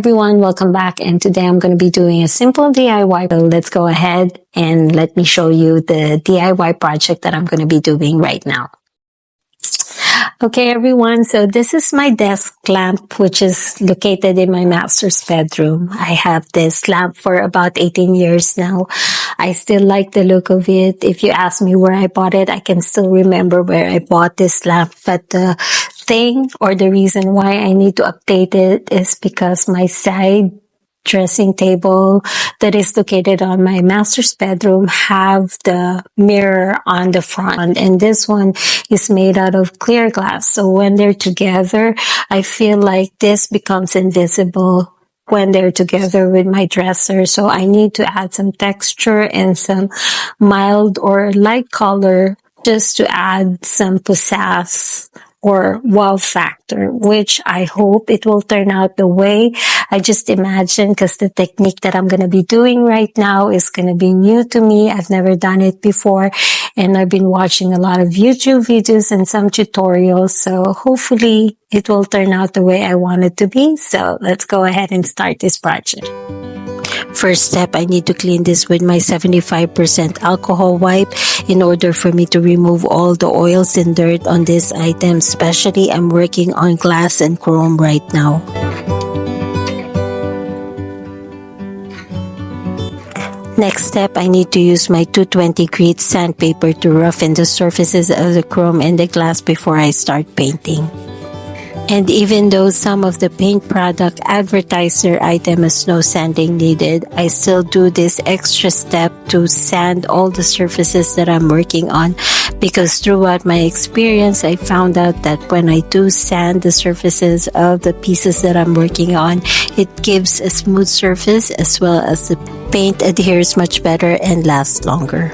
everyone, welcome back. And today I'm going to be doing a simple DIY. So let's go ahead and let me show you the DIY project that I'm going to be doing right now. Okay, everyone. So this is my desk lamp, which is located in my master's bedroom. I have this lamp for about 18 years now. I still like the look of it. If you ask me where I bought it, I can still remember where I bought this lamp. But the thing or the reason why I need to update it is because my side dressing table that is located on my master's bedroom have the mirror on the front, and this one is made out of clear glass. So when they're together, I feel like this becomes invisible when they're together with my dresser. So I need to add some texture and some mild or light color just to add some pizzazz or wow factor, which I hope it will turn out the way I just imagined, because the technique that I'm going to be doing right now is going to be new to me. I've never done it before, and I've been watching a lot of YouTube videos and some tutorials, so hopefully it will turn out the way I want it to be. So let's go ahead and start this project. First step, I need to clean this with my 75% alcohol wipe in order for me to remove all the oils and dirt on this item. Especially, I'm working on glass and chrome right now. Next step, I need to use my 220 grit sandpaper to roughen the surfaces of the chrome and the glass before I start painting. And even though some of the paint product advertise their item as no sanding needed, I still do this extra step to sand all the surfaces that I'm working on, because throughout my experience, I found out that when I do sand the surfaces of the pieces that I'm working on, it gives a smooth surface, as well as the paint adheres much better and lasts longer.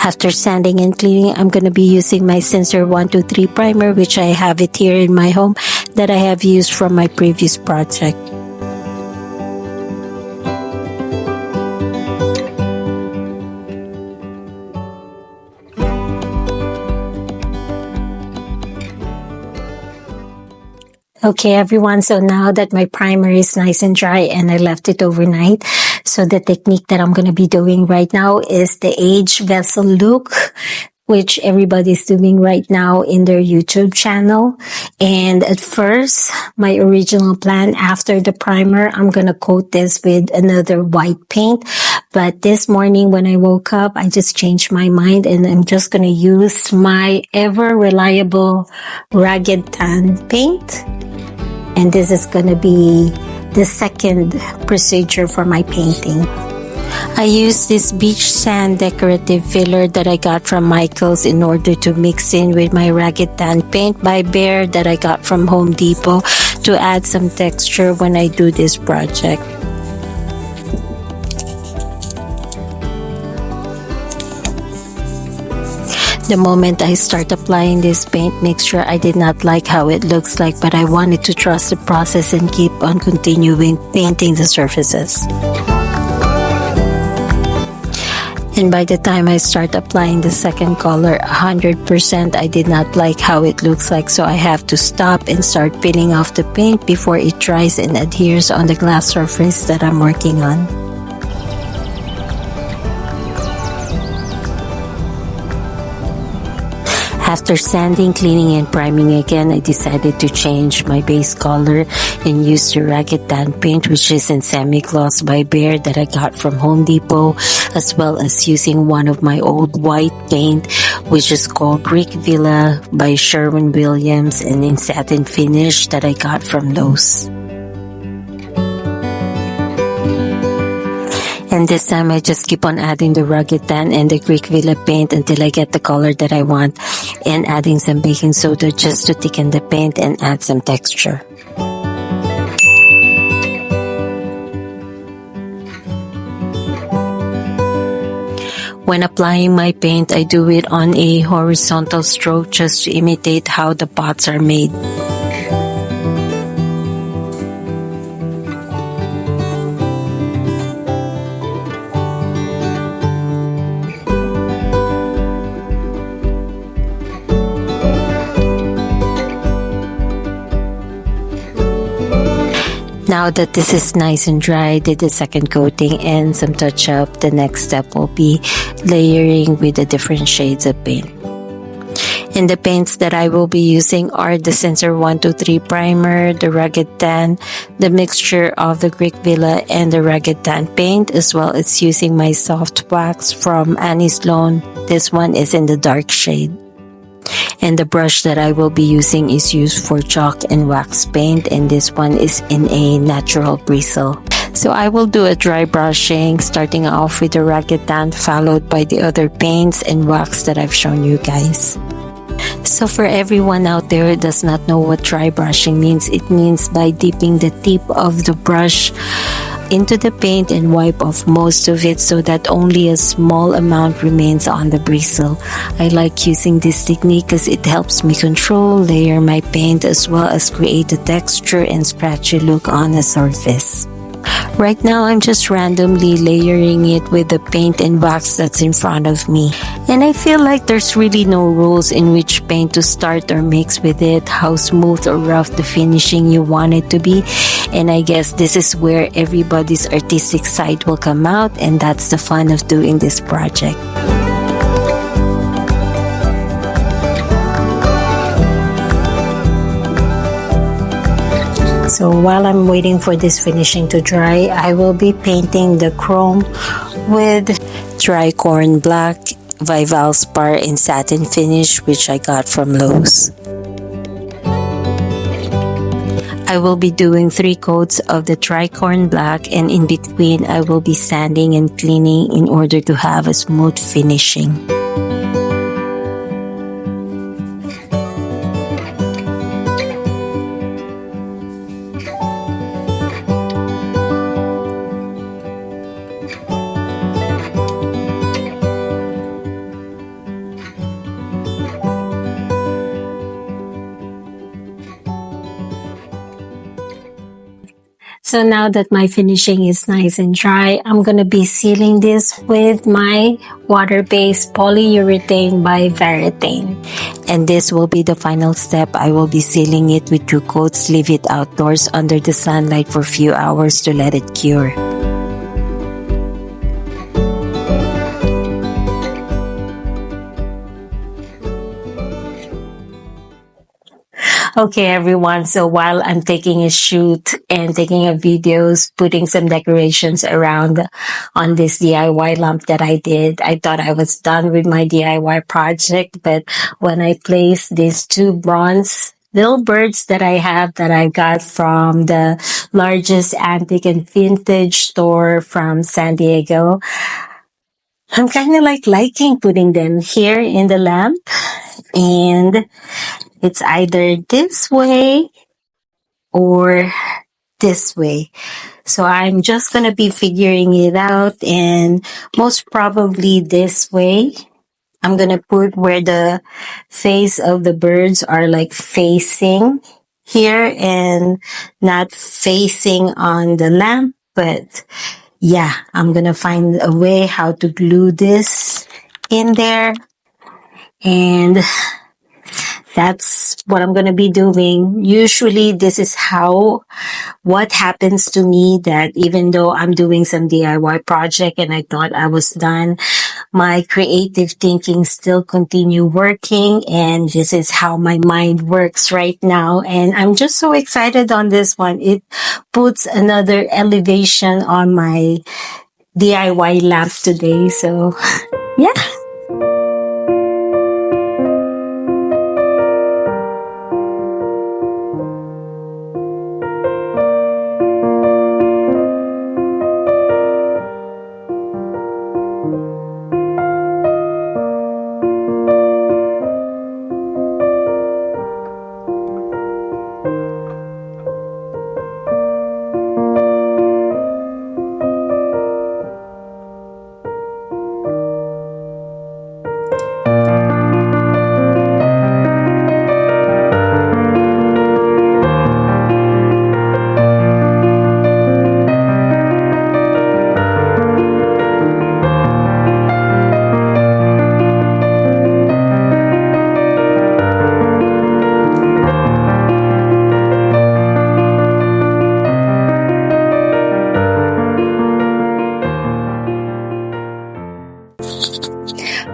After sanding and cleaning, I'm going to be using my Sincere 123 primer, which I have it here in my home, that I have used from my previous project. Okay, everyone, so now that my primer is nice and dry and I left it overnight, so the technique that I'm going to be doing right now is the Age Vessel look, which everybody's doing right now in their YouTube channel. And at first, my original plan after the primer, I'm going to coat this with another white paint. But this morning when I woke up, I just changed my mind, and I'm just going to use my ever reliable Ragged Tan paint. And this is going to be the second procedure for my painting. I use this beach sand decorative filler that I got from Michaels in order to mix in with my Ragged Tan paint by Behr that I got from Home Depot to add some texture when I do this project. The moment I start applying this paint mixture, I did not like how it looks like, but I wanted to trust the process and keep on continuing painting the surfaces. And by the time I start applying the second color, 100%, I did not like how it looks like, so I have to stop and start peeling off the paint before it dries and adheres on the glass surface that I'm working on. After sanding, cleaning, and priming again, I decided to change my base color and use the Ragged Tan paint, which is in semi-gloss by Behr that I got from Home Depot, as well as using one of my old white paint, which is called Greek Villa by Sherwin-Williams, and in satin finish that I got from Lowe's. And this time I just keep on adding the Ragged Tan and the Greek Villa paint until I get the color that I want, and adding some baking soda just to thicken the paint and add some texture. When applying my paint, I do it on a horizontal stroke just to imitate how the pots are made. now that this is nice and dry, did the second coating and some touch up, the next step will be layering with the different shades of paint. And the paints that I will be using are the Sensor 123 Primer, the Rugged Tan, the mixture of the Greek Villa and the Rugged Tan paint, as well as using my soft wax from Annie Sloan. This one is in the dark shade. And the brush that I will be using is used for chalk and wax paint, and this one is in a natural bristle. So I will do a dry brushing, starting off with the Rugged Tan, followed by the other paints and wax that I've shown you guys. So for everyone out there who does not know what dry brushing means, it means by dipping the tip of the brush into the paint and wipe off most of it so that only a small amount remains on the bristle. I like using this technique because it helps me control, layer my paint, as well as create a texture and scratchy look on a surface. Right now, I'm just randomly layering it with the paint and wax that's in front of me. And I feel like there's really no rules in which paint to start or mix with it, how smooth or rough the finishing you want it to be. And I guess this is where everybody's artistic side will come out, and that's the fun of doing this project. So while I'm waiting for this finishing to dry, I will be painting the chrome with Tricorn Black, Vivalspar in satin finish, which I got from Lowe's. I will be doing 3 coats of the Tricorn Black, and in between I will be sanding and cleaning in order to have a smooth finishing. So now that my finishing is nice and dry, I'm going to be sealing this with my water-based polyurethane by Veritane. And this will be the final step. I will be sealing it with 2 coats, leave it outdoors under the sunlight for a few hours to let it cure. Okay, everyone. So while I'm taking a shoot and taking a videos, putting some decorations around on this DIY lamp that I did, I thought I was done with my DIY project. But when I placed these 2 bronze little birds that I have that I got from the largest antique and vintage store from San Diego, I'm kind of liking putting them here in the lamp. And it's either this way or this way. So I'm just going to be figuring it out, and most probably this way. I'm going to put where the face of the birds are like facing here and not facing on the lamp. But yeah, I'm going to find a way how to glue this in there. And that's what I'm going to be doing. Usually this is what happens to me, that even though I'm doing some DIY project and I thought I was done, my creative thinking still continue working, and this is how my mind works right now. And I'm just so excited on this one. It puts another elevation on my DIY lamp today. So yeah.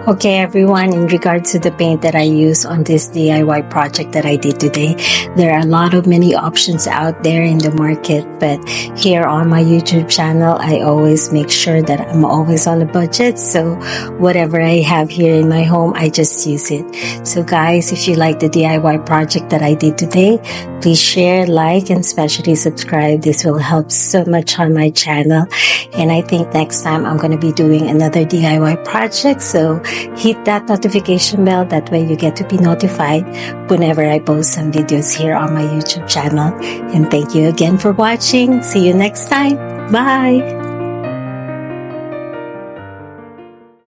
Okay, everyone, in regards to the paint that I use on this DIY project that I did today, there are a lot of many options out there in the market, but here on my YouTube channel, I always make sure that I'm always on a budget. So whatever I have here in my home, I just use it. So guys, if you like the DIY project that I did today, please share, like, and especially subscribe. This will help so much on my channel. And I think next time I'm going to be doing another DIY project. So hit that notification bell. That way you get to be notified whenever I post some videos here on my YouTube channel. And thank you again for watching. See you next time. Bye.